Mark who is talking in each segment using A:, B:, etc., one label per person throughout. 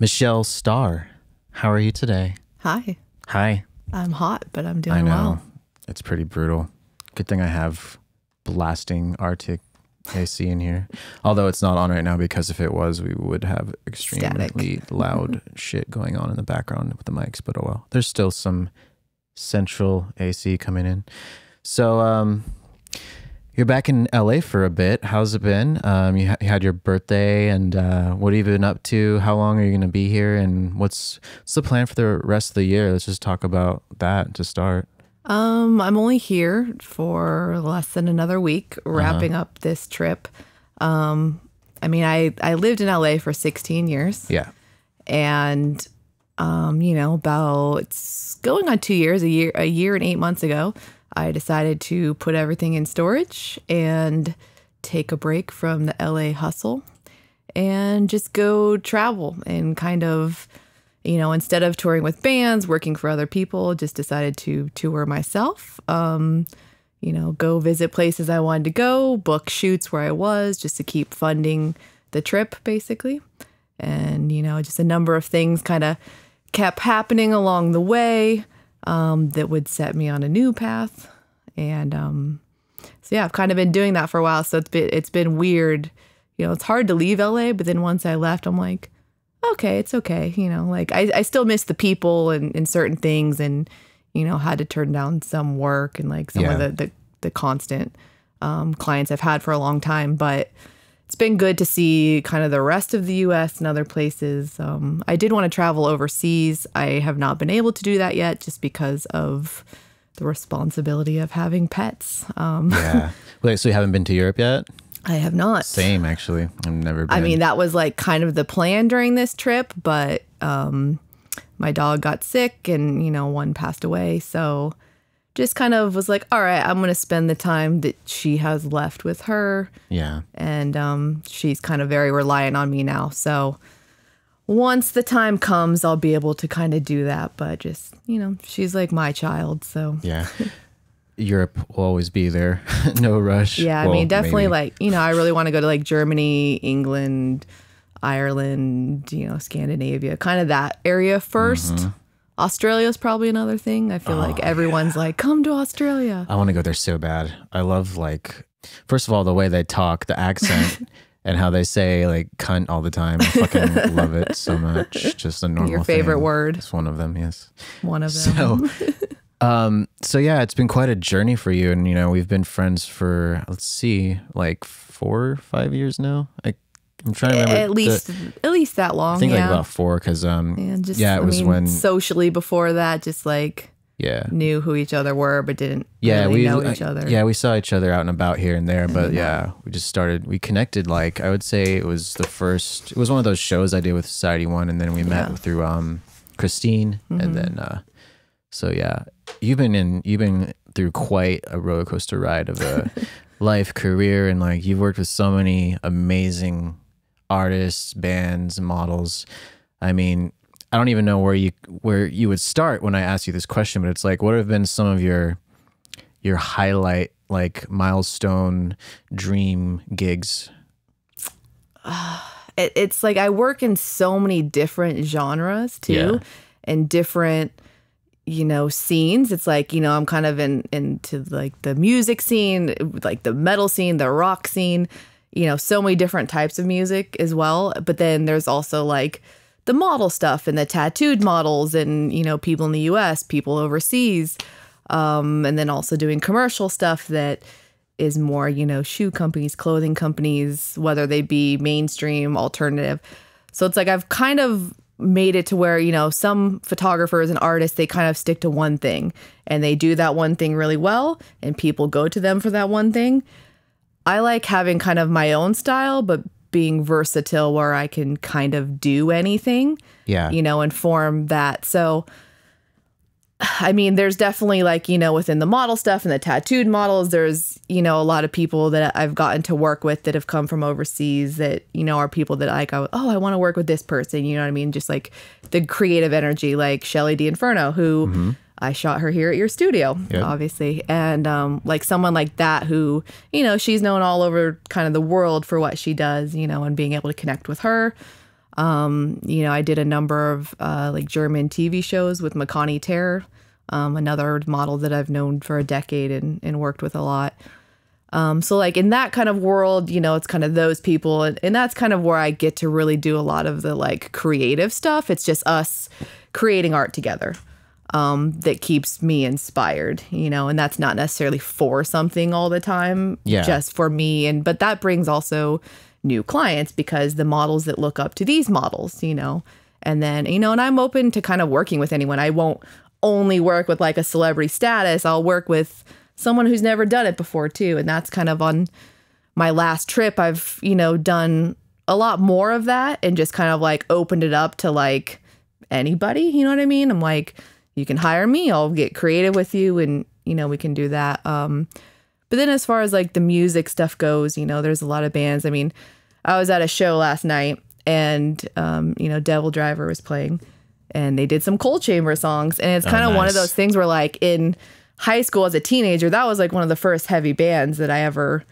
A: MichelleXStar, how are you today?
B: Hi.
A: Hi.
B: I'm hot, but I'm doing
A: I know.
B: well.
A: It's pretty brutal. Good thing I have blasting Arctic AC in here. Although it's not on right now, because if it was, we would have extremely loud shit going on in the background with the mics. But oh well. There's still some central AC coming in. So you're back in LA for a bit. How's it been? You had your birthday, and what have you been up to? How long are you going to be here? And what's the plan for the rest of the year? Let's just talk about that to start.
B: I'm only here for less than another week, wrapping up this trip. I mean, I lived in LA for 16 years.
A: Yeah.
B: And, about it's going on 2 years, a year and 8 months ago, I decided to put everything in storage and take a break from the LA hustle and just go travel and kind of, instead of touring with bands, working for other people, just decided to tour myself, go visit places I wanted to go, book shoots where I was just to keep funding the trip, basically. And, just a number of things kind of kept happening along the way that would set me on a new path. And so, yeah, I've kind of been doing that for a while. So it's been weird. It's hard to leave LA. But then once I left, I'm like, okay, it's okay. I still miss the people and certain things, and, had to turn down some work and like some of the constant clients I've had for a long time. But it's been good to see kind of the rest of the U.S. and other places. I did want to travel overseas. I have not been able to do that yet just because of the responsibility of having pets.
A: Yeah. Wait, so you haven't been to Europe yet?
B: I have not.
A: Same, actually. I've never been.
B: I mean, that was like kind of the plan during this trip, but my dog got sick and, one passed away. So just kind of was like, all right, I'm going to spend the time that she has left with her.
A: Yeah.
B: And she's kind of very reliant on me now. So once the time comes, I'll be able to kind of do that. But just, she's like my child. So
A: yeah. Europe will always be there. No rush.
B: Yeah,
A: well,
B: I mean, definitely
A: maybe.
B: I really want to go to like Germany, England, Ireland, Scandinavia, kind of that area first. Mm-hmm. Australia is probably another thing. I feel like everyone's like, come to Australia.
A: I want to go there so bad. I love, like, first of all, the way they talk, the accent, and how they say like cunt all the time. I fucking love it so much. Just a normal thing.
B: Your favorite word.
A: It's one of them, yes.
B: One of them.
A: So yeah, it's been quite a journey for you. And, we've been friends for, let's see, like 4 or 5 years now. I'm trying to remember.
B: At least that long.
A: I think like about 4, because it was when
B: socially before that, just like knew who each other were, but didn't really know each other.
A: Yeah, we saw each other out and about here and there, but we connected. Like, I would say it was one of those shows I did with Society One, and then we met through Christine, and then so yeah, you've been through quite a roller coaster ride of a life, career, and like you've worked with so many amazing artists, bands, models. I mean, I don't even know where you would start when I ask you this question, but it's like, what have been some of your highlight, like, milestone dream gigs?
B: It's like I work in so many different genres too, and different scenes. It's like, I'm kind of into like the music scene, like the metal scene, the rock scene, so many different types of music as well. But then there's also like the model stuff and the tattooed models and, people in the US, people overseas. And then also doing commercial stuff that is more, shoe companies, clothing companies, whether they be mainstream, alternative. So it's like I've kind of made it to where, some photographers and artists, they kind of stick to one thing and they do that one thing really well and people go to them for that one thing. I like having kind of my own style, but being versatile where I can kind of do anything, and form that. So, I mean, there's definitely like, within the model stuff and the tattooed models, there's, a lot of people that I've gotten to work with that have come from overseas that, are people that I go, oh, I want to work with this person. You know what I mean? Just like the creative energy, like Shelly D'Inferno, who I shot her here at your studio, obviously. And like someone like that who, she's known all over kind of the world for what she does, and being able to connect with her. I did a number of like German TV shows with Makani Terror, another model that I've known for a decade and worked with a lot. So like in that kind of world, it's kind of those people. And that's kind of where I get to really do a lot of the like creative stuff. It's just us creating art together that keeps me inspired, and that's not necessarily for something all the time, just for me. But that brings also new clients because the models that look up to these models, and then, and I'm open to kind of working with anyone. I won't only work with like a celebrity status. I'll work with someone who's never done it before too. And that's kind of on my last trip. I've, done a lot more of that and just kind of like opened it up to like anybody, you know what I mean? I'm like, you can hire me, I'll get creative with you and, we can do that. But then as far as like the music stuff goes, there's a lot of bands. I mean, I was at a show last night and, Devil Driver was playing and they did some Cold Chamber songs. And it's kind of one of those things where like in high school as a teenager, that was like one of the first heavy bands that I ever,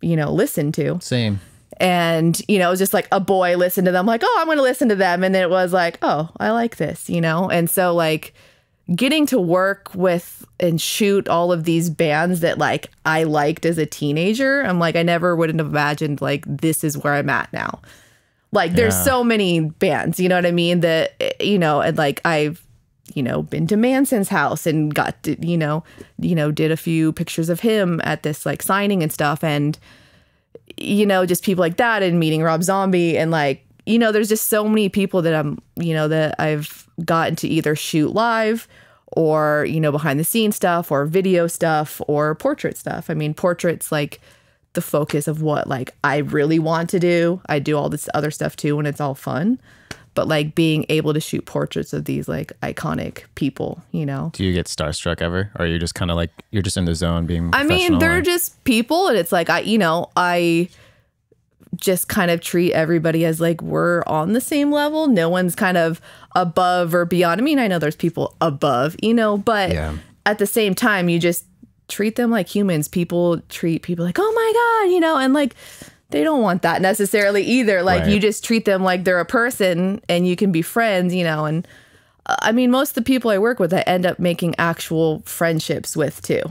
B: listened to.
A: Same.
B: And, it was just like a boy listened to them like, oh, I'm going to listen to them. And then it was like, oh, I like this, And so like getting to work with and shoot all of these bands that like I liked as a teenager, I'm like, I never would have imagined like this is where I'm at now. Like there's so many bands, you know what I mean? That, and like I've, been to Manson's house and got to, did a few pictures of him at this like signing and stuff. And, just people like that and meeting Rob Zombie and like, there's just so many people that I'm, that I've gotten to either shoot live or, behind the scenes stuff or video stuff or portrait stuff. I mean, portraits like the focus of what like I really want to do. I do all this other stuff too when it's all fun. But like being able to shoot portraits of these like iconic people, Do you
A: get starstruck ever? Or are you just kind of like, you're just in the zone being
B: I mean, they're just people. And it's like, I just kind of treat everybody as like we're on the same level. No one's kind of above or beyond. I mean, I know there's people above, but at the same time, you just treat them like humans. People treat people like, oh my God, and like, they don't want that necessarily either. Like you just treat them like they're a person and you can be friends, and I mean, most of the people I work with, I end up making actual friendships with too,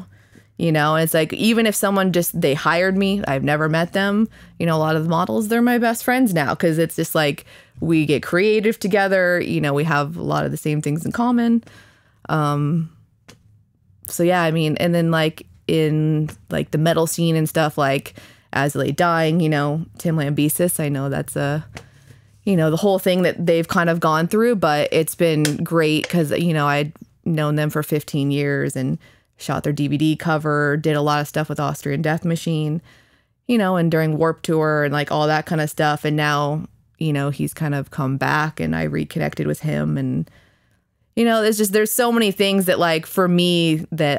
B: and it's like, even if someone they hired me, I've never met them, a lot of the models, they're my best friends now. Cause it's just like, we get creative together, we have a lot of the same things in common. So yeah, I mean, and then like in like the metal scene and stuff, like As Lay Dying, Tim Lambesis, I know that's the whole thing that they've kind of gone through, but it's been great because, I'd known them for 15 years and shot their DVD cover, did a lot of stuff with Austrian Death Machine, and during Warped Tour and like all that kind of stuff. And now, he's kind of come back and I reconnected with him. And, there's so many things that like for me that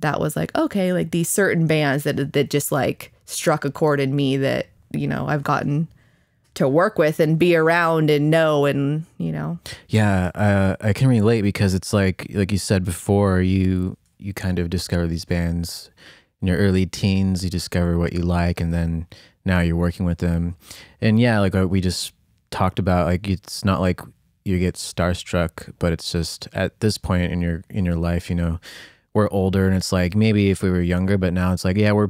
B: that was like, okay, like these certain bands that just like struck a chord in me that, I've gotten to work with and be around and know and,
A: Yeah, I can relate because it's like you said before, you kind of discover these bands in your early teens, you discover what you like, and then now you're working with them. And yeah, like we just talked about, like it's not like you get starstruck, but it's just at this point in your life, we're older and it's like maybe if we were younger, but now it's like, yeah, we're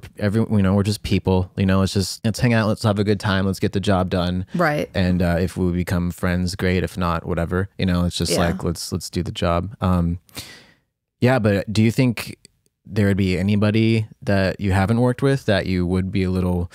A: just people, let's hang out, let's have a good time, let's get the job done.
B: Right.
A: And if we become friends, great. If not, whatever, it's just like, let's do the job. Yeah. But do you think there would be anybody that you haven't worked with that you would be a little,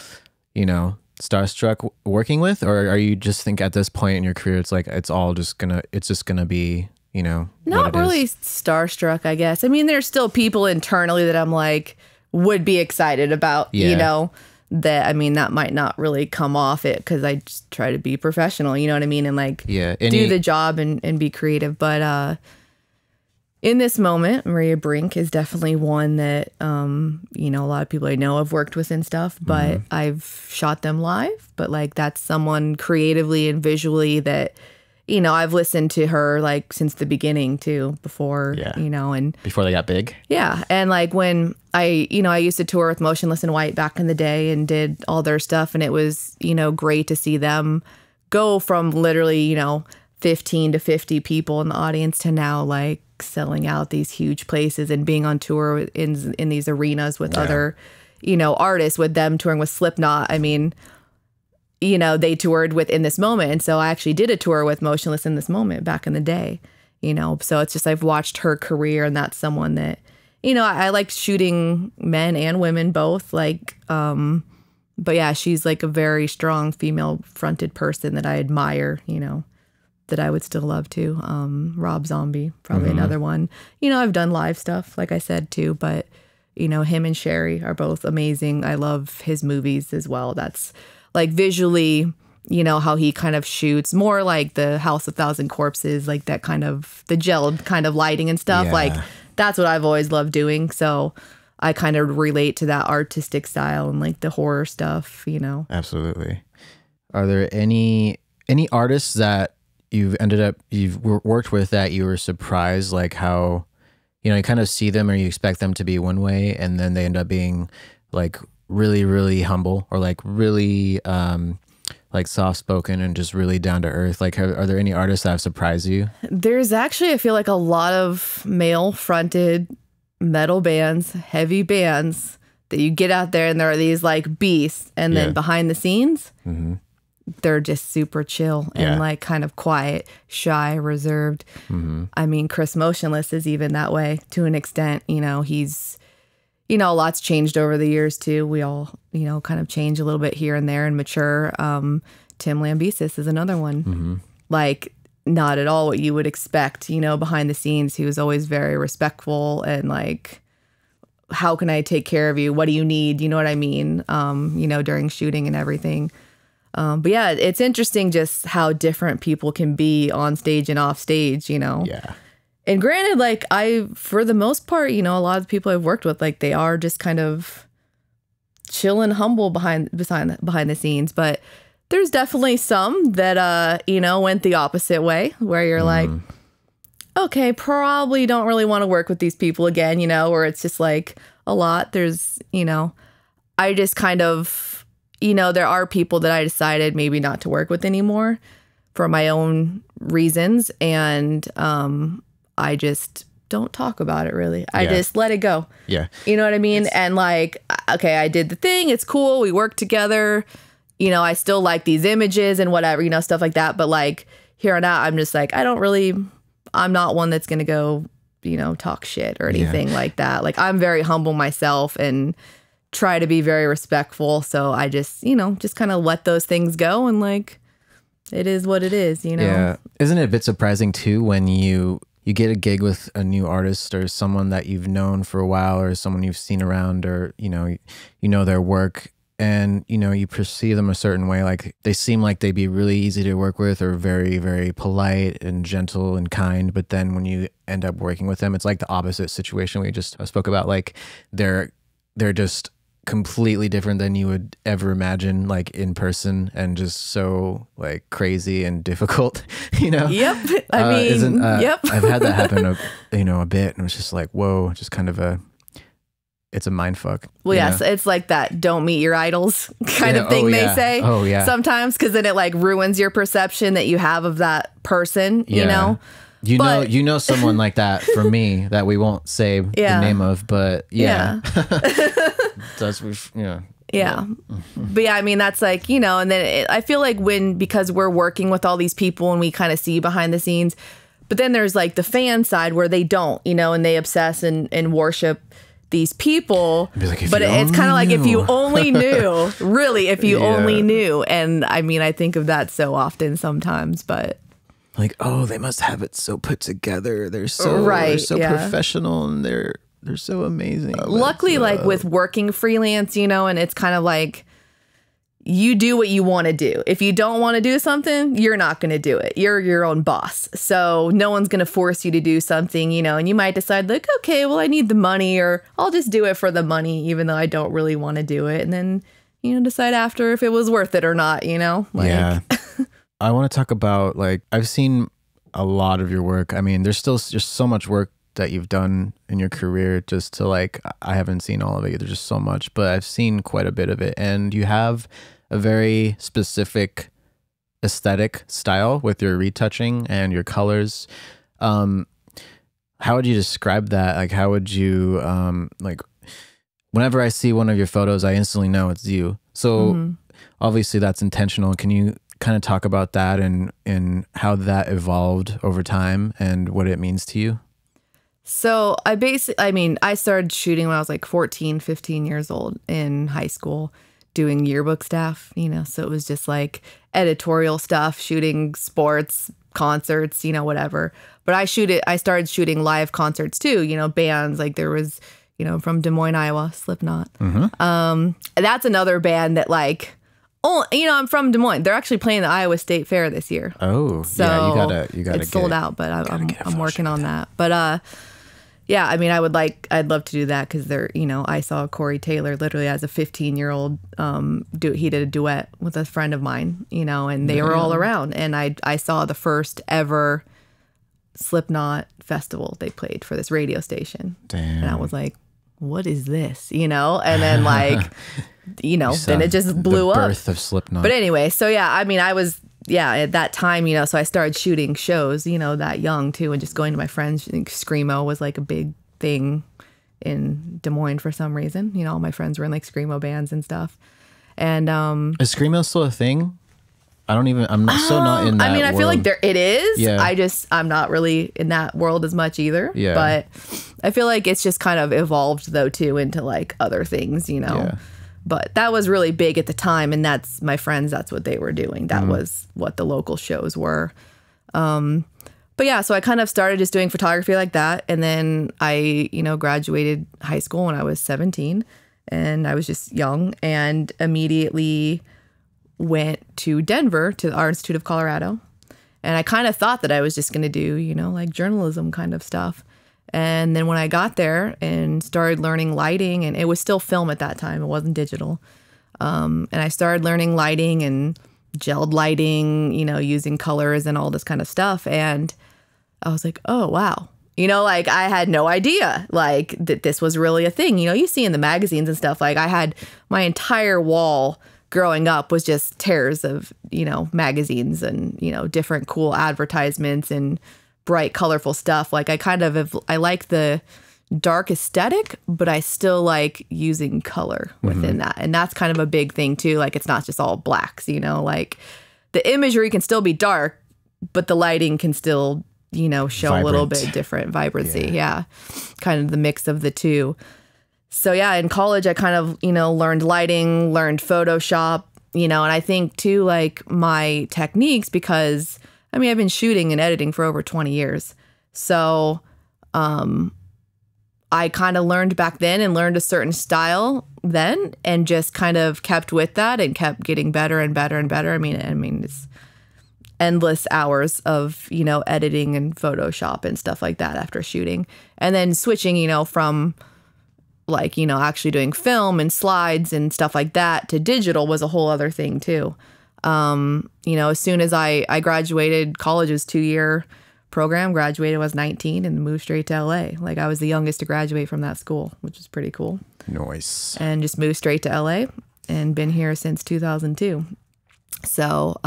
A: starstruck working with? Or are you just think at this point in your career, it's like, it's just gonna be,
B: not really starstruck, I guess. I mean, there's still people internally that I'm like, would be excited about, that, I mean, that might not really come off it because I just try to be professional, you know what I mean? And like, do the job and be creative. But in this moment, Maria Brink is definitely one that, a lot of people I know I've worked with and stuff, but I've shot them live. But like, that's someone creatively and visually that, I've listened to her like since the beginning too, before, and
A: before they got big.
B: Yeah. And like when I used to tour with Motionless in White back in the day and did all their stuff. And it was, great to see them go from literally, 15 to 50 people in the audience to now like selling out these huge places and being on tour in these arenas with other, artists, with them touring with Slipknot. I mean, they toured with In This Moment. And so I actually did a tour with Motionless in This Moment back in the day, so it's just, I've watched her career, and that's someone that, I like shooting men and women both, like, but yeah, she's like a very strong female fronted person that I admire, that I would still love to. Rob Zombie, probably another one. I've done live stuff, like I said, too, but, him and Sherry are both amazing. I love his movies as well. That's like visually, how he kind of shoots, more like the House of Thousand Corpses, like that kind of, the gelled kind of lighting and stuff.
A: Yeah.
B: Like that's what I've always loved doing. So I kind of relate to that artistic style and like the horror stuff,
A: Absolutely. Are there any artists that you've worked with that you were surprised, like how, you kind of see them or you expect them to be one way and then they end up being like really, really humble, or like really like soft spoken and just really down to earth? Like, are there any artists that have surprised you?
B: There's actually, I feel like, a lot of male fronted metal bands, heavy bands that you get out there and there are these like beasts, and then behind the scenes, they're just super chill and like kind of quiet, shy, reserved. I mean, Chris Motionless is even that way to an extent. He's, a lot's changed over the years too. We all, kind of change a little bit here and there and mature. Tim Lambesis is another one. Like, not at all what you would expect, behind the scenes. He was always very respectful and like, how can I take care of you? What do you need? You know what I mean? During shooting and everything. But yeah, it's interesting just how different people can be on stage and off stage,
A: Yeah.
B: And granted, like for the most part, a lot of the people I've worked with, like they are just kind of chill and humble behind the scenes. But there's definitely some that, went the opposite way, where you're like, okay, probably don't really want to work with these people again, where it's just like a lot. There's, I just kind of, there are people that I decided maybe not to work with anymore for my own reasons. And I just don't talk about it really. I just let it go.
A: Yeah.
B: You know what I mean? And like, okay, I did the thing. It's cool. We worked together. I still like these images and whatever, stuff like that. But like here on out, I'm just like, I'm not one that's going to go, talk shit or anything like that. Like I'm very humble myself and try to be very respectful. So I just, just kind of let those things go, and like, it is what it is,
A: Yeah. Isn't it a bit surprising too when you get a gig with a new artist or someone that you've known for a while or someone you've seen around, or, their work, and, you perceive them a certain way. Like they seem like they'd be really easy to work with or very, very polite and gentle and kind. But then when you end up working with them, it's like the opposite situation we just spoke about. Like they're just completely different than you would ever imagine, like in person, and just so like crazy and difficult,
B: Yep. I mean, yep.
A: I've had that happen a bit, and it's just like, whoa, just kind of it's a mind fuck.
B: Well, yes, it's like that don't meet your idols kind of thing they say.
A: Oh yeah.
B: Sometimes, because then it like ruins your perception that you have of that person,
A: You know someone like that from me that we won't say the name of, but But yeah, I mean, that's like, and then I feel like because we're working with all these people and we kind of see behind the scenes, but then there's like the fan side where they don't, and they obsess and worship these people, like,
B: but it's kind of like, if you only knew, really, if you only knew. And I mean, I think of that so often sometimes, but
A: like, oh, they must have it so put together. They're so professional, and they're so amazing.
B: Luckily, like with working freelance, and it's kind of like you do what you want to do. If you don't want to do something, you're not going to do it. You're your own boss. So no one's going to force you to do something, and you might decide like, okay, well, I need the money, or I'll just do it for the money, even though I don't really want to do it. And then, decide after if it was worth it or not, Like,
A: yeah. I want to talk about, like, I've seen a lot of your work. I mean, there's still just so much work that you've done in your career, just to like, I haven't seen all of it. There's just so much, but I've seen quite a bit of it. And you have a very specific aesthetic style with your retouching and your colors. How would you describe that? Like, how would you, like, whenever I see one of your photos, I instantly know it's you. So obviously that's intentional. Can you kind of talk about that and how that evolved over time and what it means to you?
B: So I started shooting when I was like 14, 15 years old in high school, doing yearbook staff, you know, so it was just like editorial stuff, shooting sports, concerts, you know, whatever. But I started shooting live concerts too, you know, bands, like there was, you know, from Des Moines, Iowa, Slipknot. That's another band that like, oh, you know, I'm from Des Moines. They're actually playing the Iowa State Fair this year.
A: Oh,
B: so
A: yeah, you gotta
B: it's sold out, but I'm working on that. But yeah, I mean, I'd love to do that because they're, you know, I saw Corey Taylor literally as a 15-year-old. He did a duet with a friend of mine, you know, and they were all around. And I saw the first ever Slipknot festival they played for this radio station.
A: Damn.
B: And I was like, what is this? You know, and then like, you know, then it just blew up.
A: The birth of Slipknot.
B: But anyway, so yeah, I mean, at that time, you know, so I started shooting shows, you know, that young too, and just going to my friends. I think Screamo was like a big thing in Des Moines for some reason. You know, all my friends were in like Screamo bands and stuff. And
A: is Screamo still a thing? I'm not in that
B: I mean, I feel like it is.
A: Yeah.
B: I'm not really in that world as much either.
A: Yeah.
B: But I feel like it's just kind of evolved though too into like other things, you know.
A: Yeah.
B: But that was really big at the time, and that's my friends. That's what they were doing. That was what the local shows were. But yeah, so I kind of started just doing photography like that, and then I, you know, graduated high school when I was 17, and I was just young, and immediately went to Denver to the Art Institute of Colorado, and I kind of thought that I was just going to do, you know, like journalism kind of stuff. And then when I got there and started learning lighting, and it was still film at that time, it wasn't digital. And I started learning lighting and gelled lighting, you know, using colors and all this kind of stuff. And I was like, oh, wow. You know, like I had no idea like that this was really a thing. You know, you see in the magazines and stuff, like I had my entire wall growing up was just tears of, you know, magazines and, you know, different cool advertisements and bright, colorful stuff. Like I like the dark aesthetic, but I still like using color within that. And that's kind of a big thing too. Like it's not just all blacks, you know, like the imagery can still be dark, but the lighting can still, you know, show a little bit different vibrancy. Yeah. Kind of the mix of the two. So yeah, in college, I kind of, you know, learned lighting, learned Photoshop, you know, and I think too, like my techniques, because I mean, I've been shooting and editing for over 20 years. So I kind of learned back then and learned a certain style then and just kind of kept with that and kept getting better and better and better. I mean, it's endless hours of, you know, editing and Photoshop and stuff like that after shooting. And then switching, you know, from like, you know, actually doing film and slides and stuff like that to digital was a whole other thing too. You know, as soon as I graduated, college was 2-year program, graduated, I was 19 and moved straight to LA. Like I was the youngest to graduate from that school, which is pretty cool.
A: Nice.
B: And just moved straight to LA and been here since 2002. So,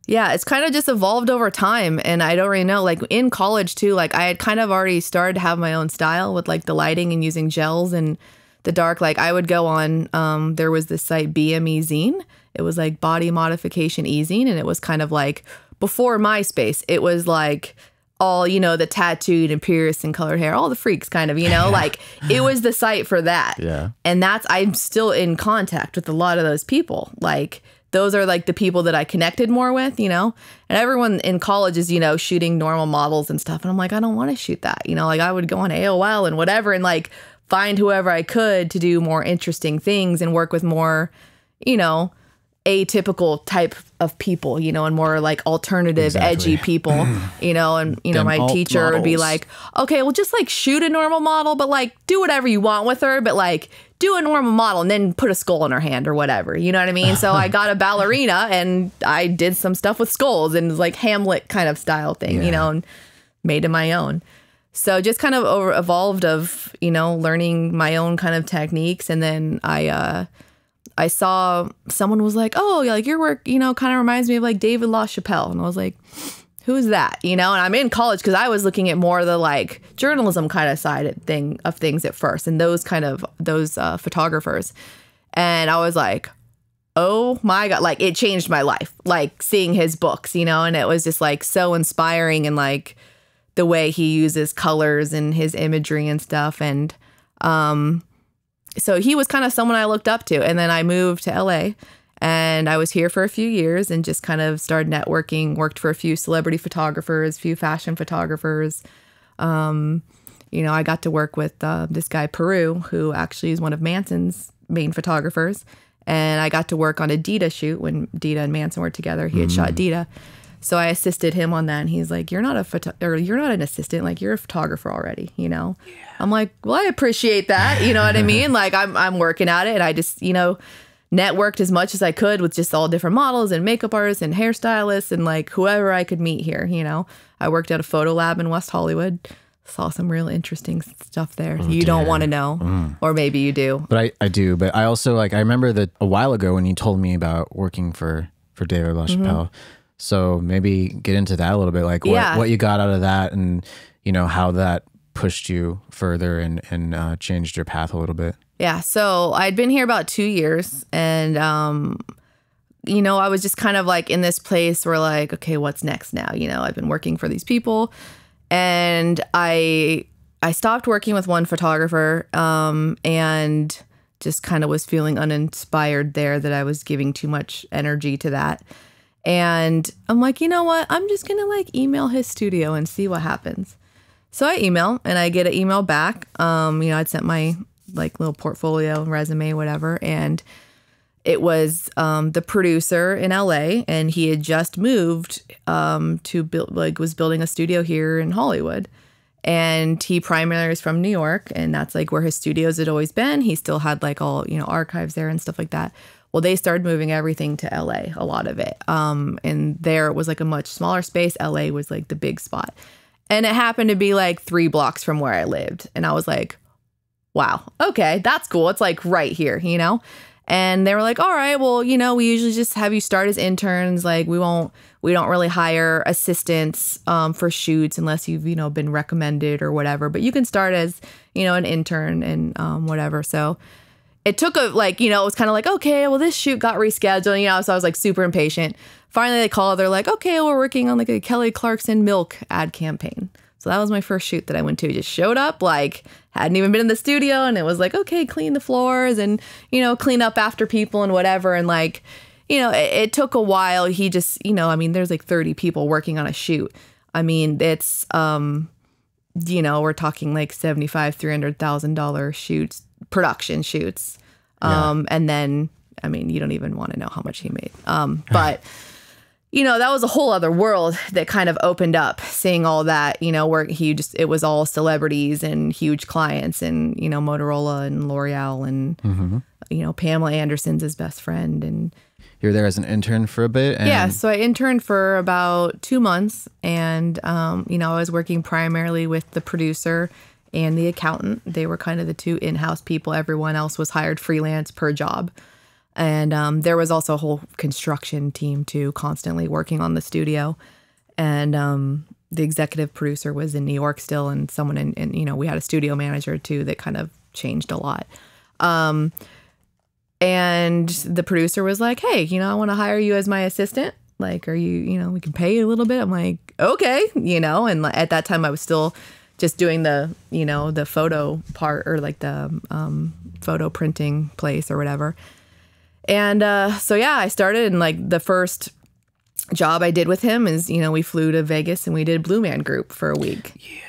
B: yeah, it's kind of just evolved over time. And I don't really know, like in college too, like I had kind of already started to have my own style with like the lighting and using gels and the dark. Like I would go on, there was this site BME Zine. It was like Body Modification E-Zine, and it was kind of like before MySpace. It was like all, you know, the tattooed and pierced and colored hair, all the freaks kind of, you know, like it was the site for that.
A: Yeah.
B: And I'm still in contact with a lot of those people. Like those are like the people that I connected more with, you know, and everyone in college is, you know, shooting normal models and stuff. And I'm like, I don't want to shoot that. You know, like I would go on AOL and whatever and like find whoever I could to do more interesting things and work with more, you know, atypical type of people, you know, and more like alternative, edgy people, you know, and, you know, my teacher would be like, okay, well, just like shoot a normal model, but like do whatever you want with her, but like do a normal model and then put a skull in her hand or whatever. You know what I mean? So I got a ballerina and I did some stuff with skulls and it was like Hamlet kind of style thing, you know, and made it my own. So just kind of evolved of, you know, learning my own kind of techniques. And then I saw someone was like, oh, yeah, like your work, kind of reminds me of like David LaChapelle. And I was like, who's that? And I'm in college because I was looking at more of the like journalism kind of side of things at first, and those photographers. And I was like, oh my God, like it changed my life, like seeing his books, and it was just like so inspiring, and like the way he uses colors and his imagery and stuff. And so he was kind of someone I looked up to. And then I moved to LA, and I was here for a few years and just kind of started networking, worked for a few celebrity photographers, few fashion photographers. I got to work with this guy, Peru, who actually is one of Manson's main photographers. And I got to work on a Dita shoot when Dita and Manson were together. He had shot Dita. So I assisted him on that, and he's like, you're not an assistant, like you're a photographer already, Yeah. I'm like, well, I appreciate that. You know what I mean? Like I'm working at it, and I just, networked as much as I could with just all different models and makeup artists and hairstylists and like whoever I could meet here, I worked at a photo lab in West Hollywood. Saw some real interesting stuff there. You don't want to know, or maybe you do.
A: But I do. But I also I remember that a while ago when you told me about working for David LaChapelle. So maybe get into that a little bit, like what you got out of that, and how that pushed you further and changed your path a little bit.
B: Yeah. So I'd been here about 2 years, and I was just kind of like in this place where like, okay, what's next now? I've been working for these people. And I stopped working with one photographer and just kind of was feeling uninspired there, that I was giving too much energy to that. And I'm like, you know what? I'm just going to like email his studio and see what happens. So I email, and I get an email back. I'd sent my like little portfolio, resume, whatever. And it was the producer in LA, and he had just moved to build, like was building a studio here in Hollywood. And he primarily is from New York, and that's like where his studios had always been. He still had like all, archives there and stuff like that. Well, they started moving everything to LA, a lot of it. And there it was like a much smaller space. LA was like the big spot. And it happened to be like 3 blocks from where I lived. And I was like, wow, okay, that's cool. It's like right here, And they were like, all right, well, we usually just have you start as interns. Like we don't really hire assistants for shoots unless you've, been recommended or whatever. But you can start as, an intern and whatever. So it took it was kind of like, okay, well, this shoot got rescheduled, so I was like super impatient. Finally, they called. They're like, okay, we're working on like a Kelly Clarkson milk ad campaign. So that was my first shoot that I went to. Just showed up, like hadn't even been in the studio, and it was like, okay, clean the floors and, clean up after people and whatever. And like, it took a while. He just, there's like 30 people working on a shoot. It's, we're talking like $75,000, $300,000 shoots, production shoots. And then, you don't even want to know how much he made. But that was a whole other world that kind of opened up, seeing all that, where it was all celebrities and huge clients and, Motorola and L'Oreal and, Pamela Anderson's his best friend. And
A: you were there as an intern for a bit?
B: Yeah. So I interned for about 2 months, and, I was working primarily with the producer and the accountant. They were kind of the 2 in-house people. Everyone else was hired freelance per job. And there was also a whole construction team, too, constantly working on the studio. And the executive producer was in New York still, and someone in we had a studio manager, too, that kind of changed a lot. And the producer was like, hey, I want to hire you as my assistant. Like, are you, we can pay you a little bit. I'm like, okay, and at that time I was still just doing the, the photo part, or like the photo printing place or whatever. And so, yeah, I started, and like the first job I did with him is, we flew to Vegas and we did Blue Man Group for a week. Yeah.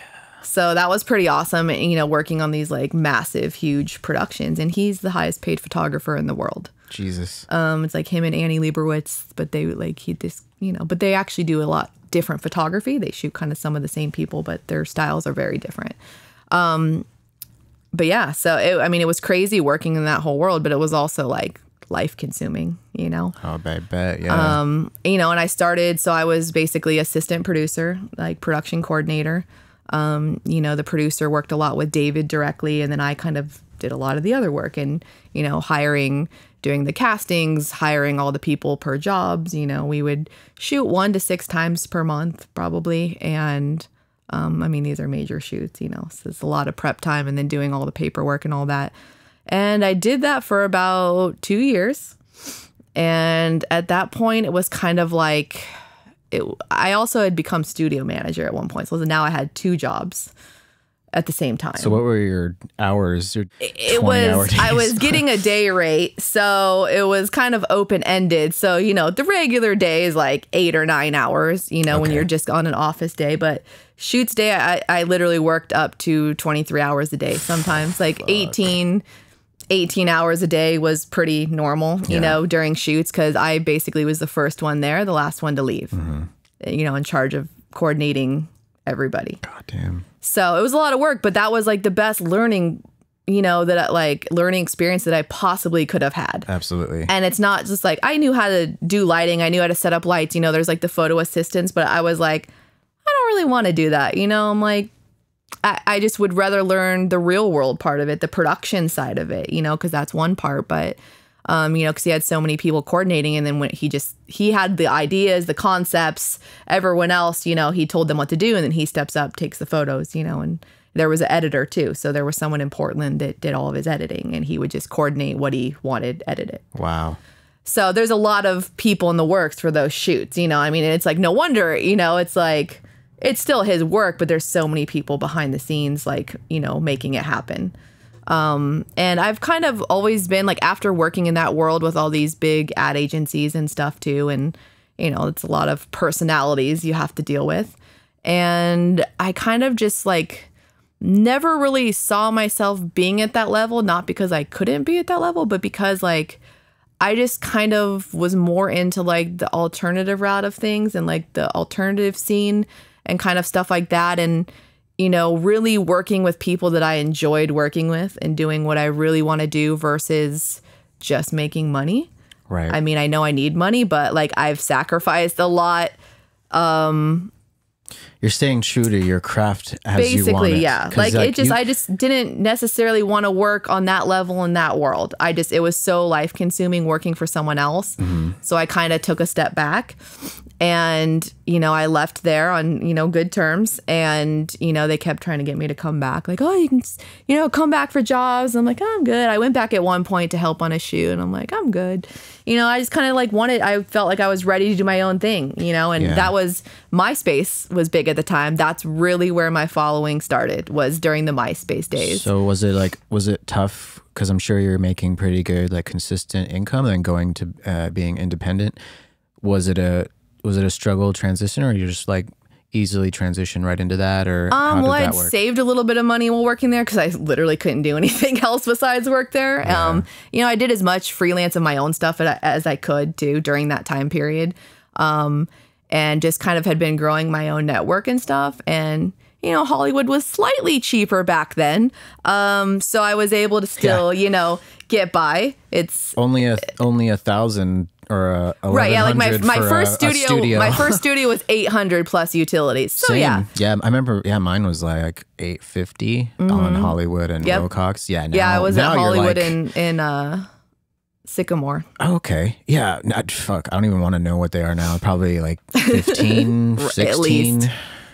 B: So that was pretty awesome, working on these like massive, huge productions. And he's the highest paid photographer in the world.
A: Jesus.
B: It's like him and Annie Leibovitz, but they but they actually do a lot different photography. They shoot kind of some of the same people, but their styles are very different. But yeah, so it was crazy working in that whole world, but it was also like life consuming, Oh,
A: I bet, yeah.
B: And I started, so I was basically assistant producer, like production coordinator. The producer worked a lot with David directly, and then I kind of did a lot of the other work and, hiring doing the castings, hiring all the people per jobs. You know, we would shoot 1 to 6 times per month probably. And I mean, these are major shoots, you know, so it's a lot of prep time and then doing all the paperwork and all that. And I did that for about 2 years. And at that point, it was kind of like, I also had become studio manager at one point. So now I had 2 jobs at the same time.
A: So what were your hours?
B: It was, I was getting a day rate. So it was kind of open-ended. So, you know, the regular day is like 8 or 9 hours, you know, when you're just on an office day. But shoots day, I literally worked up to 23 hours a day. Sometimes like 18 hours a day was pretty normal, you know, during shoots, because I basically was the first one there, the last one to leave, you know, in charge of coordinating everybody.
A: God damn.
B: So it was a lot of work, but that was like the best learning, you know, learning experience that I possibly could have had.
A: Absolutely.
B: And it's not just like, I knew how to do lighting. I knew how to set up lights. You know, there's like the photo assistants, but I was like, I don't really want to do that. You know, I'm like, I just would rather learn the real world part of it, the production side of it, you know, because that's one part. But, you know, because he had so many people coordinating, and then when he had the ideas, the concepts, everyone else, you know, he told them what to do, and then he steps up, takes the photos, you know, and there was an editor too. So there was someone in Portland that did all of his editing, and he would just coordinate what he wanted edited.
A: Wow.
B: So there's a lot of people in the works for those shoots, you know, I mean, it's like, no wonder, you know, it's like, it's still his work, but there's so many people behind the scenes, like, you know, making it happen. And I've kind of always been like, after working in that world with all these big ad agencies and stuff too, and, you know, it's a lot of personalities you have to deal with. And I kind of just like never really saw myself being at that level, not because I couldn't be at that level, but because like I just kind of was more into like the alternative route of things and like the alternative scene and kind of stuff like that. And, you know, really working with people that I enjoyed working with and doing what I really want to do versus just making money.
A: Right.
B: I mean, I know I need money, but like I've sacrificed a lot.
A: You're staying true to your craft as
B: basically,
A: you want it.
B: Yeah. Like I just didn't necessarily want to work on that level in that world. It was so life consuming working for someone else. So I kind of took a step back. And, you know, I left there on, you know, good terms. And, you know, they kept trying to get me to come back. Like, oh, you can, you know, come back for jobs. I'm like, oh, I'm good. I went back at one point to help on a shoot. And I'm like, I'm good. You know, I just kind of like I felt like I was ready to do my own thing, you know. And that was, MySpace was big at the time. That's really where my following started, was during the MySpace days.
A: So was it tough? Because I'm sure you're making pretty good, like, consistent income and going to being independent. Was it a struggle transition, or you just like easily transition right into that, or how did that work?
B: I'd saved a little bit of money while working there because I literally couldn't do anything else besides work there.
A: Yeah.
B: You know, I did as much freelance of my own stuff as I could do during that time period, and just kind of had been growing my own network and stuff. And you know, Hollywood was slightly cheaper back then, so I was able to still, you know, get by. It's
A: only 1,000. Or
B: right, yeah, like my first studio. My first studio was 800 plus utilities. So
A: Same. Yeah, I remember. Yeah, mine was like 850 on Hollywood and Wilcox. Yeah,
B: I was at Hollywood in Sycamore.
A: Oh, okay, yeah. Fuck, I don't even want to know what they are now. Probably like 15, 16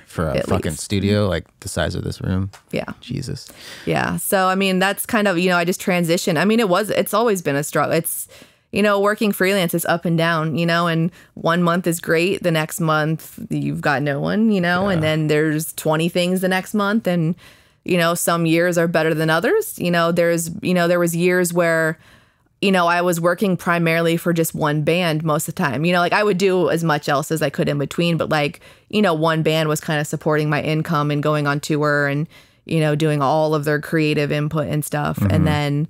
A: for a fucking studio like the size of this room. Yeah, Jesus.
B: Yeah, so I mean, that's kind of, you know, I just transitioned. I mean, it's always been a struggle. It's, you know, working freelance is up and down, you know, and one month is great. The next month you've got no one, you know, and then there's 20 things the next month. And, you know, some years are better than others. You know, there was years where, you know, I was working primarily for just one band most of the time. You know, like I would do as much else as I could in between, but like, you know, one band was kind of supporting my income and going on tour and, you know, doing all of their creative input and stuff. And then,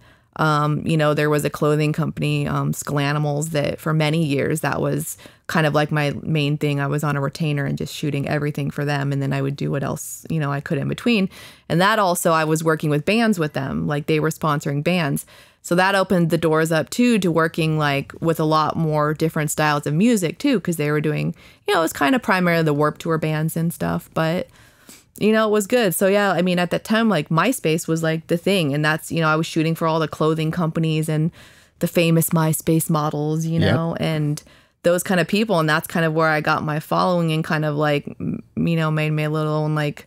B: you know, there was a clothing company, Skull that for many years, that was kind of like my main thing. I was on a retainer and just shooting everything for them. And then I would do what else, you know, I could in between. And that also, I was working with bands with them, like they were sponsoring bands. So that opened the doors up too, to working like with a lot more different styles of music too, because they were doing, you know, it was kind of primarily the Warped Tour bands and stuff, but you know, it was good. So yeah, I mean, at that time, like MySpace was like the thing. And that's, you know, I was shooting for all the clothing companies and the famous MySpace models, you know, and those kind of people. And that's kind of where I got my following and kind of like, you know, made me a little like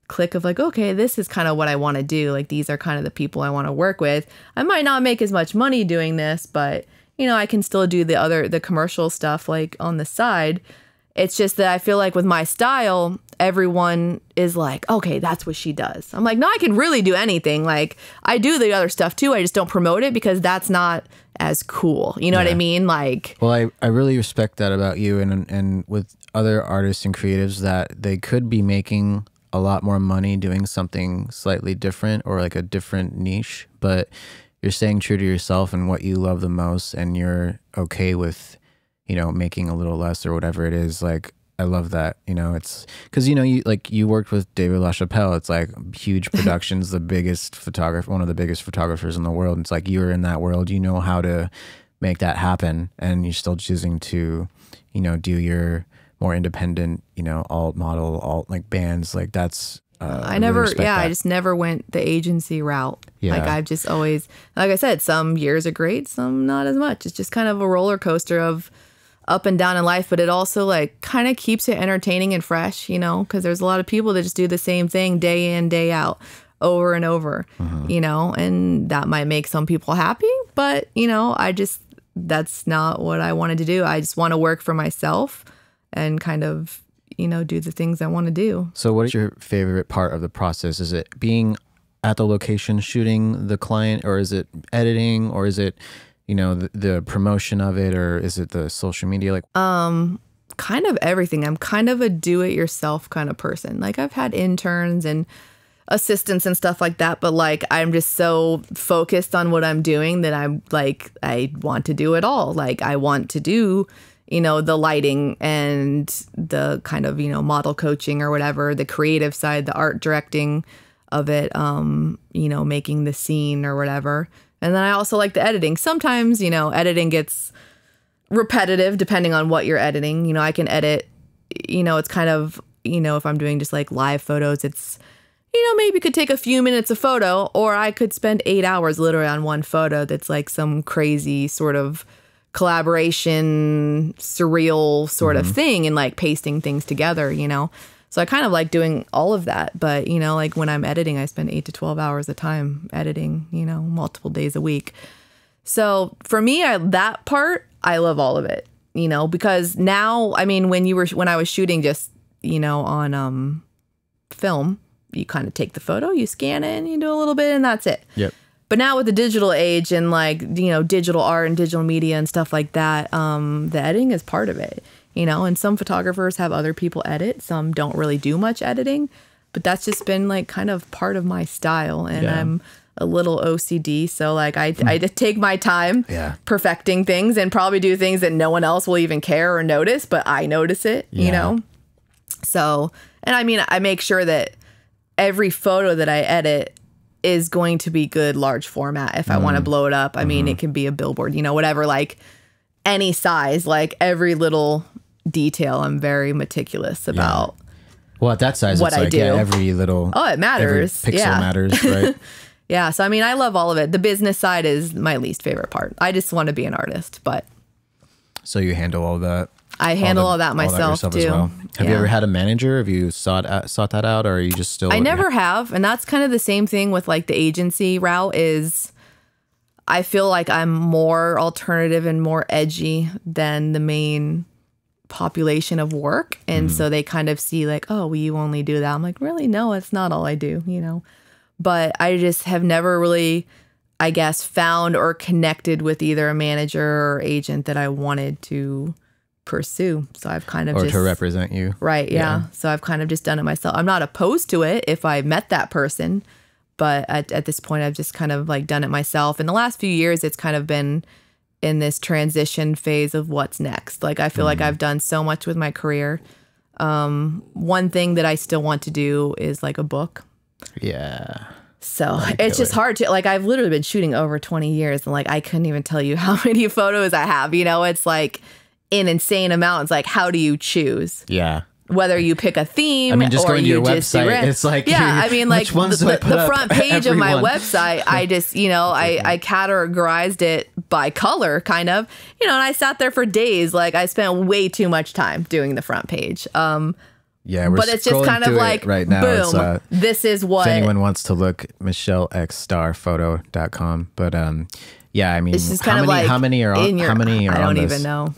B: click of like, okay, this is kind of what I want to do. Like, these are kind of the people I want to work with. I might not make as much money doing this, but, you know, I can still do the commercial stuff like on the side. It's just that I feel like with my style, everyone is like, okay, that's what she does. I'm like, no, I can really do anything. Like, I do the other stuff too. I just don't promote it because that's not as cool. You know what I mean? Like,
A: well, I really respect that about you and with other artists and creatives that they could be making a lot more money doing something slightly different or like a different niche, but you're staying true to yourself and what you love the most, and you're okay with, you know, making a little less or whatever it is. Like, I love that, you know. It's because, you know, you worked with David LaChapelle. It's like huge productions, the biggest photographer, one of the biggest photographers in the world. It's like you're in that world, you know how to make that happen, and you're still choosing to, you know, do your more independent, you know, alt like bands. Like, that's
B: I just never went the agency route.
A: Yeah.
B: Like, I've just always, like I said, some years are great, some not as much. It's just kind of a roller coaster of up and down in life, but it also like kind of keeps it entertaining and fresh, you know, because there's a lot of people that just do the same thing day in, day out, over and over, you know, and that might make some people happy, but, you know, that's not what I wanted to do. I just want to work for myself and kind of, you know, do the things I want to do.
A: So what is your favorite part of the process? Is it being at the location shooting the client, or is it editing, or is it, you know, the promotion of it, or is it the social media? Like,
B: kind of everything. I'm kind of a do-it-yourself kind of person. Like, I've had interns and assistants and stuff like that, but like, I'm just so focused on what I'm doing that I'm like, I want to do it all. Like, I want to do, you know, the lighting and the kind of, you know, model coaching or whatever, the creative side, the art directing of it, you know, making the scene or whatever. And then I also like the editing. Sometimes, you know, editing gets repetitive depending on what you're editing. You know, I can edit, you know, it's kind of, you know, if I'm doing just like live photos, it's, you know, maybe could take a few minutes a photo, or I could spend 8 hours literally on one photo that's like some crazy sort of collaboration, surreal sort of thing, and like pasting things together, you know. So I kind of like doing all of that. But, you know, like when I'm editing, I spend 8 to 12 hours a time editing, you know, multiple days a week. So for me, that part, I love all of it, you know, because now, I mean, when I was shooting just, you know, on film, you kind of take the photo, you scan it, and you do a little bit, and that's it.
A: Yep.
B: But now with the digital age and like, you know, digital art and digital media and stuff like that, the editing is part of it. You know, and some photographers have other people edit. Some don't really do much editing, but that's just been like kind of part of my style. And I'm a little OCD. So like I just take my time perfecting things and probably do things that no one else will even care or notice, but I notice it, you know? So, and I mean, I make sure that every photo that I edit is going to be good large format. If I want to blow it up, I mean, it can be a billboard, you know, whatever, like any size, like every little detail, I'm very meticulous about.
A: Well, at that size,
B: what
A: it's like,
B: I do.
A: Every little,
B: it matters.
A: Every pixel matters, right?
B: Yeah. So, I mean, I love all of it. The business side is my least favorite part. I just want to be an artist, but.
A: So you handle all that?
B: I handle all that myself too.
A: As well. Have you ever had a manager? Have you sought that out, or are you just still?
B: I never have. And that's kind of the same thing with like the agency route is I feel like I'm more alternative and more edgy than the main population of work. And so they kind of see like, oh, well, you only do that. I'm like, really? No, it's not all I do, you know? But I just have never really, I guess, found or connected with either a manager or agent that I wanted to pursue. So I've kind of
A: or to represent you.
B: Right. Yeah. So I've kind of just done it myself. I'm not opposed to it if I met that person, but at this point I've just kind of like done it myself. In the last few years, it's kind of been in this transition phase of what's next. Like I feel like I've done so much with my career. One thing that I still want to do is like a book.
A: Yeah.
B: So it's just hard to, like, I've literally been shooting over 20 years and like I couldn't even tell you how many photos I have, you know. It's like an insane amount. It's like, how do you choose?
A: Yeah.
B: whether you pick a theme
A: I mean, just
B: or
A: going to
B: you
A: your
B: just do
A: website, it's like,
B: yeah, I mean, like
A: which ones do I put
B: the
A: up?
B: front page of my
A: Everyone.
B: website, I just, I categorized it by color kind of, and I sat there for days. Like I spent way too much time doing the front page.
A: Yeah,
B: but it's just kind of like,
A: right now,
B: boom, this is what.
A: If anyone wants to look, MichelleXStarPhoto.com. But yeah, I mean,
B: it's just kind of like
A: how many are on? How many are
B: I don't
A: on
B: even
A: this?
B: know.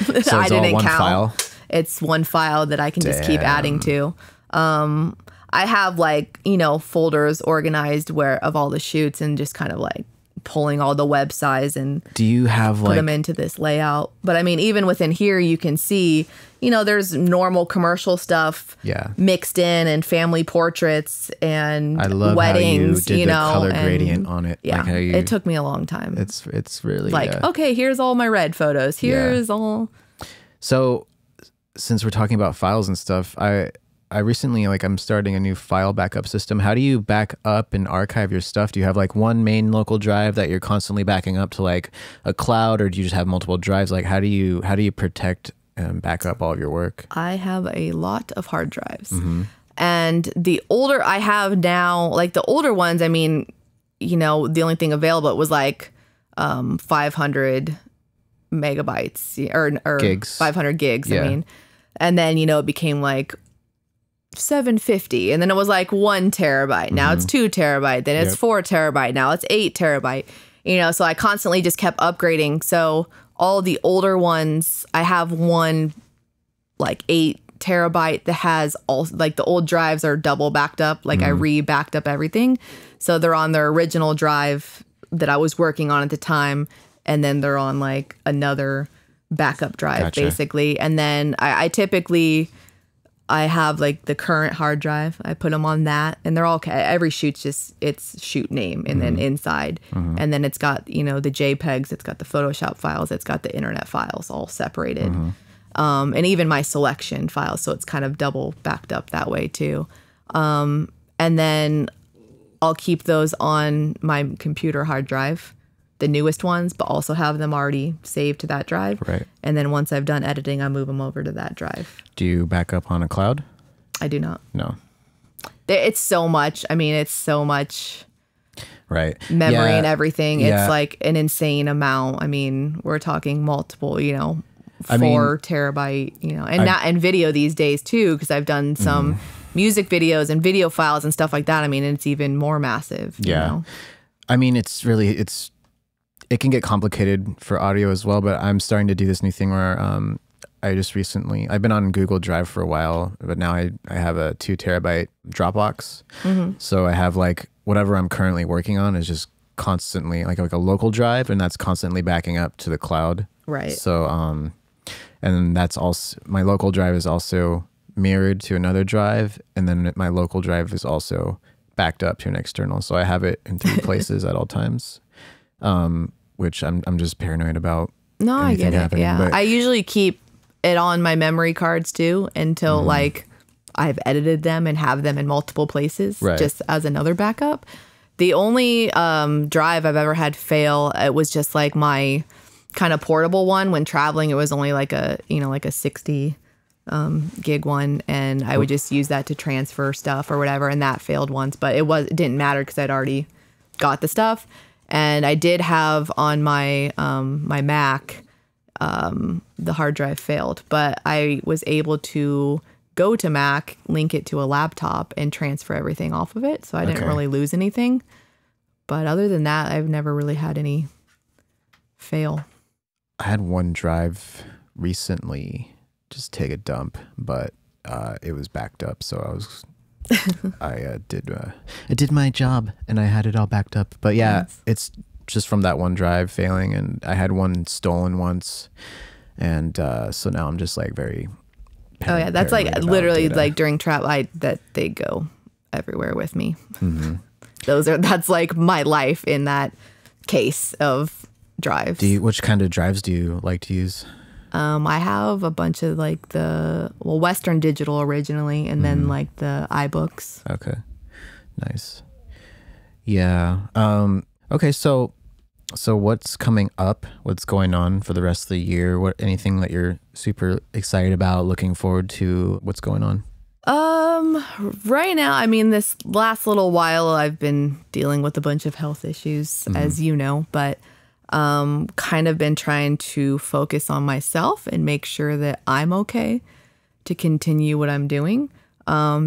A: So it's
B: I didn't
A: all one
B: count.
A: file.
B: It's one file that I can just keep adding to. I have like, folders organized of all the shoots and just kind of like pulling all the websites and
A: do you have
B: put them into this layout. But I mean, even within here, you can see, there's normal commercial stuff mixed in and family portraits and
A: I love
B: weddings,
A: how you did the color gradient on it.
B: Yeah,
A: like how
B: it took me a long time.
A: It's really
B: like, okay, here's all my red photos. Here's all.
A: So since we're talking about files and stuff, I recently, I'm starting a new file backup system. How do you back up and archive your stuff? Do you have like one main local drive that you're constantly backing up to like a cloud, or do you just have multiple drives? Like how do you protect and back up all of your work?
B: I have a lot of hard drives. And the older I have now, like the older ones, I mean, the only thing available was like 500 megabytes or
A: gigs.
B: 500 gigs, I mean. And then, it became like 750, and then it was like 1 terabyte. Now it's 2 terabyte, then it's 4 terabyte, now it's 8 terabyte. So I constantly just kept upgrading. So all the older ones, I have one like 8 terabyte that has all like the old drives are double backed up. Like I re-backed up everything, so they're on their original drive that I was working on at the time, and then they're on like another backup drive basically. And then I typically I have like the current hard drive. I put them on that, and they're all every shoot's just its shoot name, and then inside, and then it's got the JPEGs, it's got the Photoshop files, it's got the internet files all separated, and even my selection files. So it's kind of double backed up that way too. And then I'll keep those on my computer hard drive, the newest ones, but also have them already saved to that drive.
A: Right.
B: And then once I've done editing, I move them over to that drive.
A: Do you back up on a cloud?
B: I do not.
A: No.
B: It's so much. I mean, it's so much
A: memory
B: and everything. It's like an insane amount. I mean, we're talking multiple, 4 terabyte, and video these days too, because I've done some music videos and video files and stuff like that. I mean, it's even more massive. You know?
A: I mean, it can get complicated for audio as well, but I'm starting to do this new thing where I've been on Google Drive for a while, but now I have a 2 terabyte Dropbox. So I have like whatever I'm currently working on is just constantly like a local drive, and that's constantly backing up to the cloud.
B: Right.
A: So and that's also, my local drive is also mirrored to another drive, and then my local drive is also backed up to an external. So I have it in 3 places at all times. Which I'm just paranoid about.
B: No, I get it. Yeah. But I usually keep it on my memory cards too until like I've edited them and have them in multiple places just as another backup. The only drive I've ever had fail, it was just like my kind of portable one. When traveling, it was only like a 60 gig one, and I would just use that to transfer stuff or whatever, and that failed once, but it didn't matter because I'd already got the stuff. And I did have on my my Mac, the hard drive failed, but I was able to go to Mac, link it to a laptop, and transfer everything off of it. So I didn't really lose anything. But other than that, I've never really had any fail.
A: I had one drive recently just take a dump, but it was backed up. So I was... I did my job and I had it all backed up. But yeah, it's just from that one drive failing, and I had one stolen once, and so now I'm just like very
B: that's like literally data. Like during trap that they go everywhere with me. That's like my life in that case of drives.
A: Which kind of drives do you like to use?
B: I have a bunch of like Western Digital originally, and then like the iBooks.
A: Okay. Nice. Yeah. Okay. So So what's coming up? What's going on for the rest of the year? Anything that you're super excited about, looking forward to? What's going on?
B: Right now, I mean, this last little while I've been dealing with a bunch of health issues, as you know, but kind of been trying to focus on myself and make sure that I'm okay to continue what I'm doing,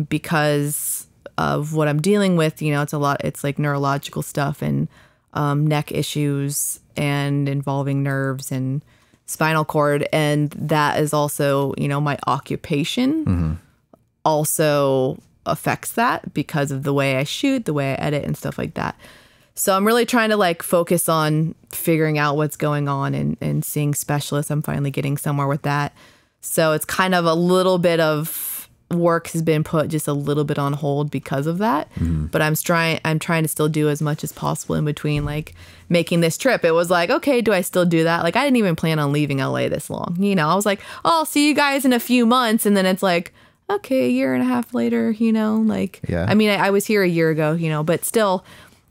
B: because of what I'm dealing with. You know, it's like neurological stuff and neck issues and involving nerves and spinal cord. And that is also, you know, my occupation also affects that because of the way I shoot, the way I edit and stuff like that. So I'm really trying to like focus on figuring out what's going on and seeing specialists. I'm finally getting somewhere with that. So it's kind of a little bit of work has been put just a little bit on hold because of that. But I'm trying to still do as much as possible in between, like making this trip. It was like, okay, do I still do that? Like I didn't even plan on leaving LA this long. You know, I was like, oh, I'll see you guys in a few months. And then it's like, okay, a year and a half later, you know, like, I mean, I was here a year ago, you know, but still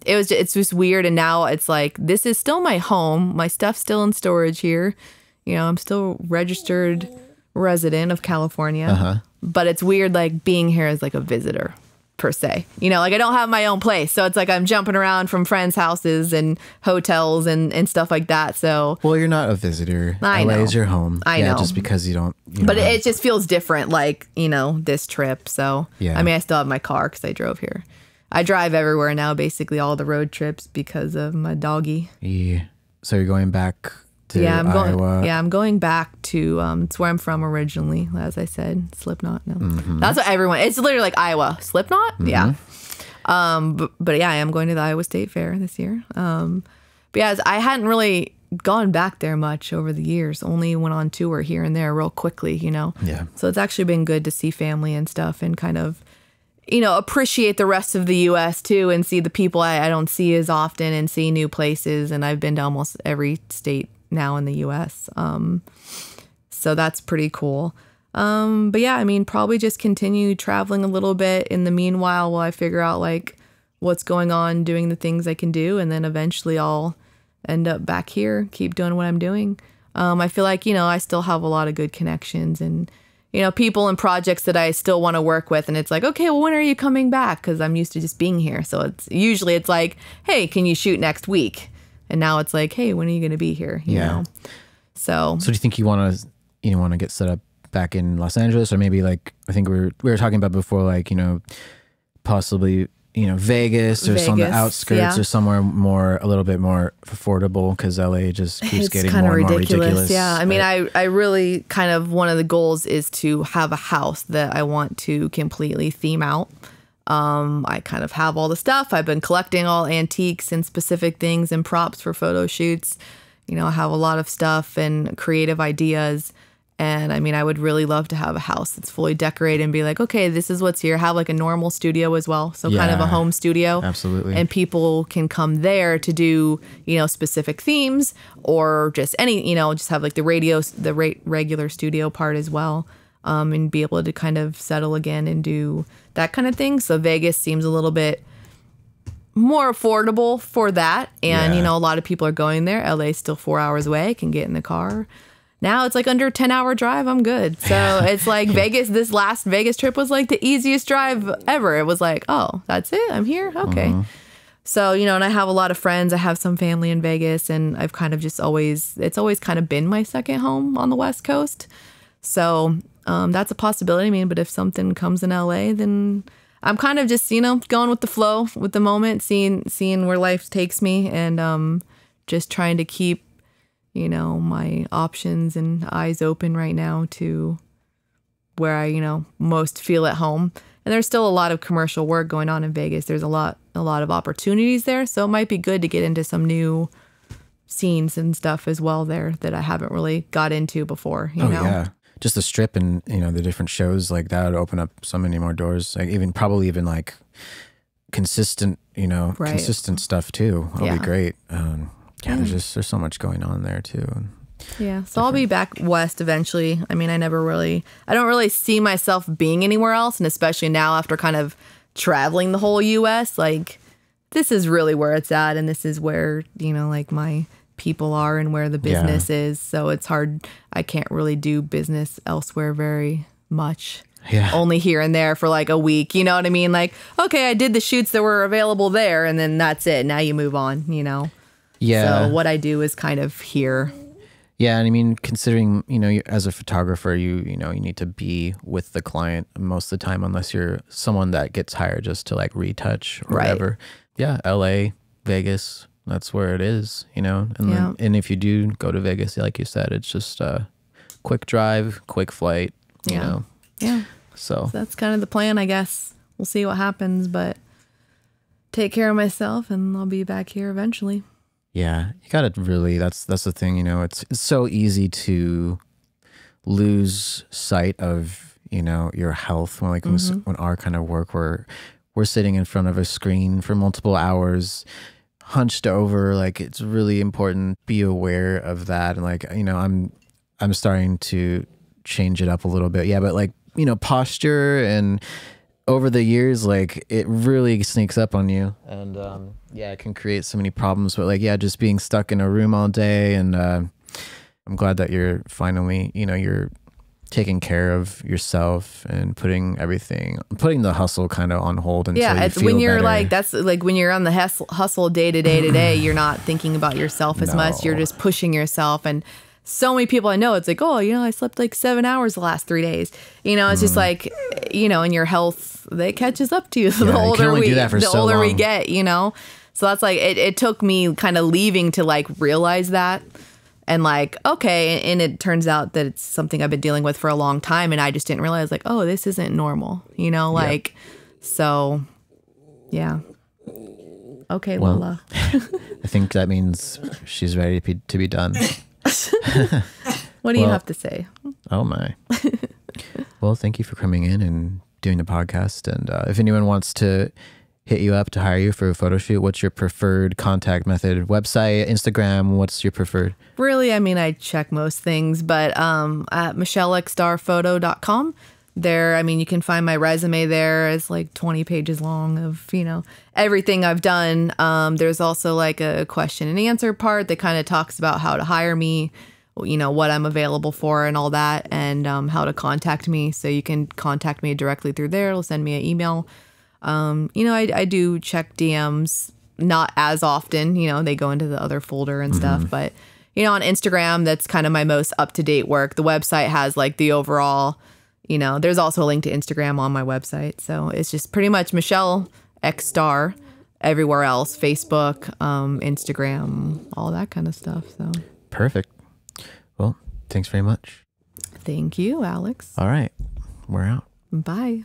B: it's just weird. And now it's like, this is still my home. My stuff's still in storage here. You know, I'm still registered resident of California, but it's weird, like being here as like a visitor per se, you know, like I don't have my own place. So it's like, I'm jumping around from friends' houses and hotels and stuff like that. So,
A: well, you're not a visitor. LA is your home.
B: I know.
A: Just because you don't,
B: but it just feels different. Like, you know, this trip. So,
A: yeah.
B: I mean, I still have my car because I drove here. I drive everywhere now, basically all the road trips because of my doggy.
A: Yeah. So you're going back to Iowa?
B: I'm going back to, it's where I'm from originally, as I said, Slipknot. No, that's what everyone, it's literally like Iowa, Slipknot. Yeah. But yeah, I am going to the Iowa State Fair this year. But yeah, I hadn't really gone back there much over the years, only went on tour here and there real quickly, you know?
A: Yeah.
B: So it's actually been good to see family and stuff and kind of, you know, appreciate the rest of the U.S. too and see the people I don't see as often and see new places. And I've been to almost every state now in the U.S. So that's pretty cool. But yeah, I mean, probably just continue traveling a little bit in the meanwhile while I figure out like what's going on, doing the things I can do. And then eventually I'll end up back here, keep doing what I'm doing. I feel like, you know, I still have a lot of good connections and, you know, people and projects that I still want to work with. And it's like, okay, well, when are you coming back? Because I'm used to just being here. So it's usually like, hey, can you shoot next week? And now it's like, hey, when are you going to be here? You know? So
A: do you think you want to get set up back in Los Angeles, or maybe like I think we were talking about before, like, you know, possibly, you know, Vegas or some on the outskirts or somewhere a little bit more affordable, because LA just keeps getting more and more ridiculous.
B: Yeah, I mean, I really kind of, one of the goals is to have a house that I want to completely theme out. I kind of have all the stuff. I've been collecting all antiques and specific things and props for photo shoots. You know, I have a lot of stuff and creative ideas. And I mean, I would really love to have a house that's fully decorated and be like, okay, this is what's here. Have like a normal studio as well. So kind of a home studio.
A: Absolutely.
B: And people can come there to do, you know, specific themes or just any, you know, just have like the regular studio part as well. And be able to kind of settle again and do that kind of thing. So Vegas seems a little bit more affordable for that. And, you know, a lot of people are going there. LA is still 4 hours away. Can get in the car. Now it's like under a 10-hour drive. I'm good. So it's like Vegas. This last Vegas trip was like the easiest drive ever. It was like, oh, that's it. I'm here. Okay. So, you know, and I have a lot of friends. I have some family in Vegas, and I've kind of just it's always kind of been my second home on the West Coast. So that's a possibility. I mean, but if something comes in LA, then I'm kind of just, you know, going with the flow, with the moment, seeing where life takes me, and just trying to keep, you know, my options and eyes open right now to where I, you know, most feel at home. And there's still a lot of commercial work going on in Vegas. There's a lot of opportunities there. So it might be good to get into some new scenes and stuff as well there that I haven't really got into before, you know? Yeah.
A: Just the Strip and, you know, the different shows like that would open up so many more doors. Like probably even like consistent, you know, consistent stuff too. That'll be great. There's so much going on there too.
B: Yeah, so I'll be back west eventually. I mean, I don't really see myself being anywhere else, and especially now after kind of traveling the whole U.S., like this is really where it's at, and this is where, you know, like my people are and where the business is. So it's hard. I can't really do business elsewhere very much.
A: Yeah.
B: Only here and there for like a week. You know what I mean? Like, okay, I did the shoots that were available there, and then that's it. Now you move on, you know?
A: Yeah.
B: So what I do is kind of here.
A: Yeah, and I mean, considering, you know, as a photographer, you know, you need to be with the client most of the time, unless you're someone that gets hired just to like retouch or whatever. Yeah, LA, Vegas, that's where it is, you know. And then, and if you do go to Vegas, like you said, it's just a quick drive, quick flight, you know.
B: Yeah.
A: So
B: that's kind of the plan, I guess. We'll see what happens, but take care of myself, and I'll be back here eventually.
A: Yeah, you gotta really, that's the thing, you know, it's so easy to lose sight of, you know, your health when like when our kind of work, we're sitting in front of a screen for multiple hours, hunched over. Like, it's really important, be aware of that. And like, you know, I'm starting to change it up a little bit. Yeah, but like, you know, posture, and over the years, like, it really sneaks up on you, and yeah, it can create so many problems. But like, yeah, just being stuck in a room all day, and I'm glad that you're finally, you know, you're taking care of yourself and putting the hustle kind of on hold until you
B: it's
A: feel
B: when you're
A: better.
B: like, that's like when you're on the hustle day to day, you're not thinking about yourself as much. You're just pushing yourself. And so many people I know, it's like, oh, you know, I slept like 7 hours the last 3 days. You know, it's just like, you know, and your health, that catches up to you. The older we get, you know. So that's like, it took me kind of leaving to like realize that, and like, okay, and it turns out that it's something I've been dealing with for a long time, and I just didn't realize, like, oh, this isn't normal, you know, like, so yeah. Okay,
A: well,
B: Lola.
A: I think that means she's ready to be done.
B: What do you have to say?
A: Oh my. Well, thank you for coming in and doing the podcast. And if anyone wants to hit you up to hire you for a photo shoot, what's your preferred contact method? Website, Instagram, what's your preferred? Really,
B: I mean, I check most things, but at MichelleXStarPhoto.com, there, I mean, you can find my resume there. It's like 20 pages long of, you know, everything I've done. There's also like a question and answer part that kind of talks about how to hire me, you know, what I'm available for and all that, and how to contact me. So you can contact me directly through there. It'll send me an email. You know, I do check DMs, not as often, you know, they go into the other folder and stuff, but, you know, on Instagram, that's kind of my most up-to-date work. The website has like the overall, you know, there's also a link to Instagram on my website. So it's just pretty much MichelleXStar everywhere else, Facebook, Instagram, all that kind of stuff. So
A: perfect. Well, thanks very much.
B: Thank you, Alex.
A: All right. We're out.
B: Bye.